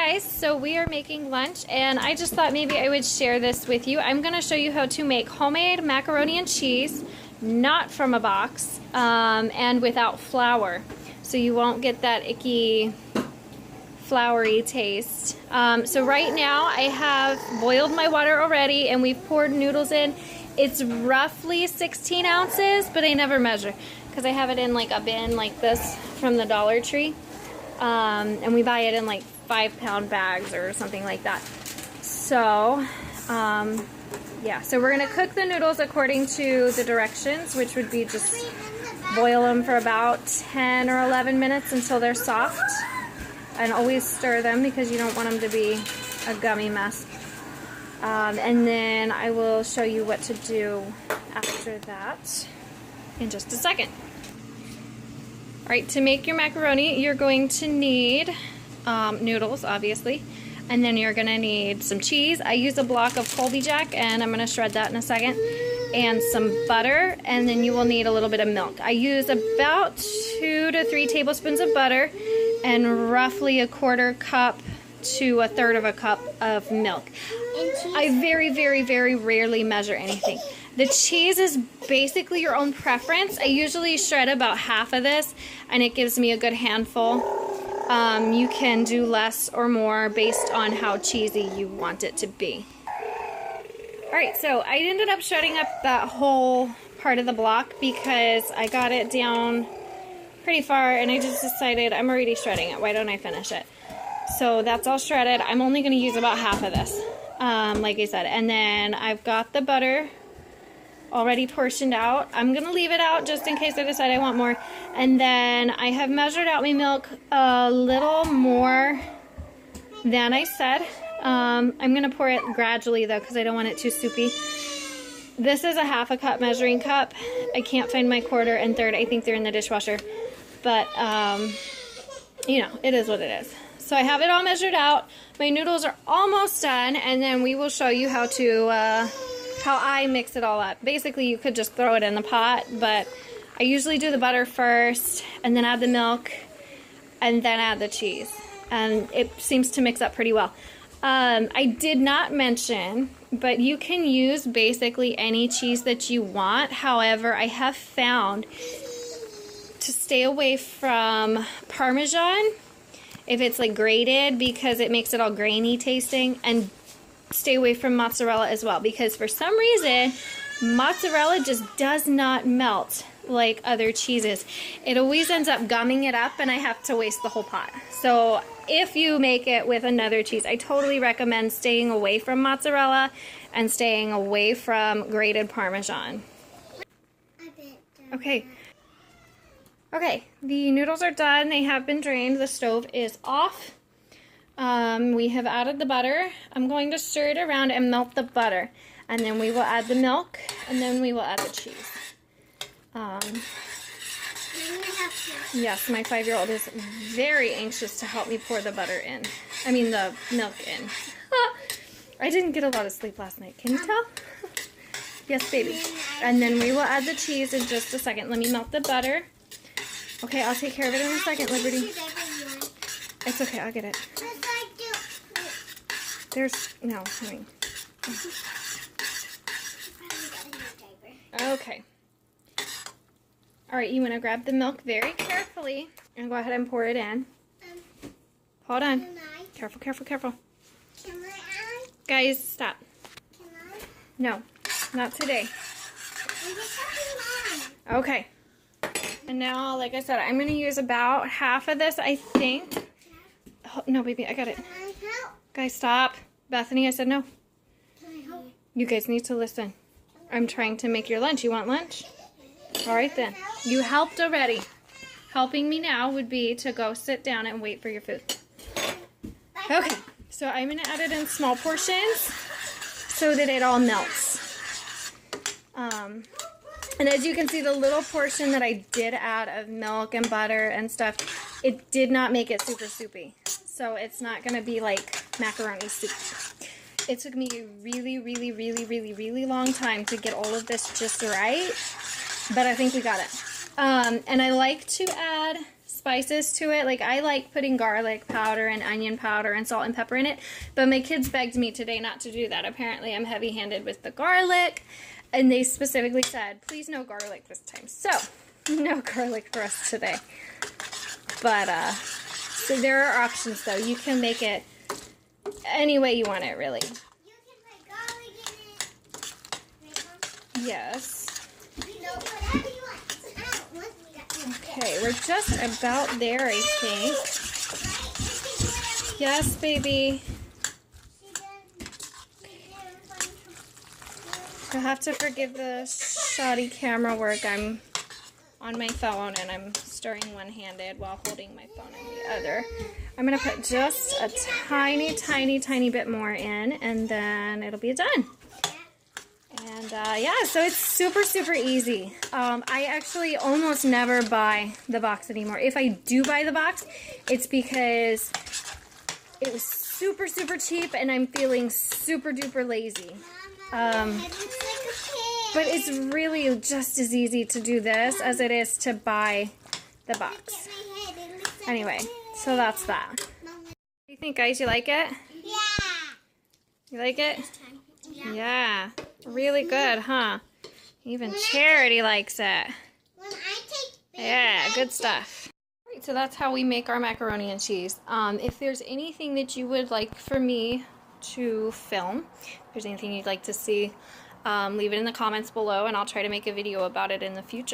guys, so we are making lunch and I just thought maybe I would share this with you. I'm going to show you how to make homemade macaroni and cheese, not from a box, and without flour. So you won't get that icky, floury taste. So right now I have boiled my water already and we've poured noodles in. It's roughly 16 ounces, but I never measure because I have it in like a bin like this from the Dollar Tree. And we buy it in like 5-pound bags or something like that. So, yeah, so we're going to cook the noodles according to the directions, which would be just boil them for about 10 or 11 minutes until they're soft. And always stir them because you don't want them to be a gummy mess. And then I will show you what to do after that in just a second. Alright, to make your macaroni, you're going to need noodles, obviously, and then you're going to need some cheese. I use a block of Colby Jack, and I'm going to shred that in a second, and some butter, and then you will need a little bit of milk. I use about 2 to 3 tablespoons of butter and roughly a 1/4 cup to 1/3 cup of milk. I very rarely measure anything. The cheese is basically your own preference. I usually shred about half of this and it gives me a good handful. You can do less or more based on how cheesy you want it to be. Alright, so I ended up shredding up that whole part of the block because I got it down pretty far and I just decided I'm already shredding it. Why don't I finish it? So that's all shredded. I'm only going to use about half of this, like I said. And then I've got the butter already portioned out. I'm going to leave it out just in case I decide I want more. And then I have measured out my milk a little more than I said. I'm going to pour it gradually though because I don't want it too soupy. This is a 1/2 cup measuring cup. I can't find my 1/4 and 1/3. I think they're in the dishwasher. But, you know, it is what it is. So I have it all measured out. My noodles are almost done, and then we will show you how to how I mix it all up. Basically, you could just throw it in the pot, but I usually do the butter first, and then add the milk, and then add the cheese. And it seems to mix up pretty well. I did not mention, but you can use basically any cheese that you want. However, I have found to stay away from Parmesan if it's like grated because it makes it all grainy tasting, and stay away from mozzarella as well because for some reason mozzarella just does not melt like other cheeses. It always ends up gumming it up and I have to waste the whole pot. So if you make it with another cheese, I totally recommend staying away from mozzarella and staying away from grated Parmesan. Okay. Okay, the noodles are done. They have been drained. The stove is off. We have added the butter. I'm going to stir it around and melt the butter. And then we will add the milk, and then we will add the cheese. Yes, my 5-year-old is very anxious to help me pour the butter in. I mean the milk in. I didn't get a lot of sleep last night. Can you tell? Yes, baby. And then we will add the cheese in just a second. Let me melt the butter. Okay, I'll take care of it in a second, Liberty. It's okay, I'll get it. There's, no, honey. Okay. Alright, you want to grab the milk very carefully and go ahead and pour it in. Hold on. Careful, careful, careful. Can I? Guys, stop. Can I? No, not today. Okay. And now, like I said, I'm going to use about half of this, I think. Oh, no, baby, I got it. Can I help? Guys, stop. Bethany, I said no. Can I help? You guys need to listen. I'm trying to make your lunch. You want lunch? All right, then. You helped already. Helping me now would be to go sit down and wait for your food. Okay, so I'm going to add it in small portions so that it all melts. And as you can see, the little portion that I did add of milk and butter and stuff, it did not make it super soupy. So it's not going to be like macaroni soup. It took me a really long time to get all of this just right, but I think we got it. And I like to add spices to it. Like, I like putting garlic powder and onion powder and salt and pepper in it, but my kids begged me today not to do that. Apparently I'm heavy-handed with the garlic, and they specifically said, please no garlic this time. So, no garlic for us today. But, so there are options, though. You can make it any way you want it, really. You can put garlic in it. Yes. You know, whatever you want. I don't want me to. Okay, we're just about there, I think. Yes, baby. You'll have to forgive the shoddy camera work. I'm on my phone and I'm stirring one-handed while holding my phone in the other. I'm going to put just a tiny, tiny, tiny bit more in, and then it'll be done. And yeah, so it's super, super easy. I actually almost never buy the box anymore. If I do buy the box, it's because it was super, super cheap and I'm feeling super duper lazy. But it's really just as easy to do this as it is to buy the box. Anyway, so that's that. What do you think, guys? You like it? Yeah. You like it? Yeah. Really good, huh? Even Charity likes it. Yeah, good stuff. Alright, so that's how we make our macaroni and cheese. If there's anything that you would like for me to film, if there's anything you'd like to see, leave it in the comments below and I'll try to make a video about it in the future.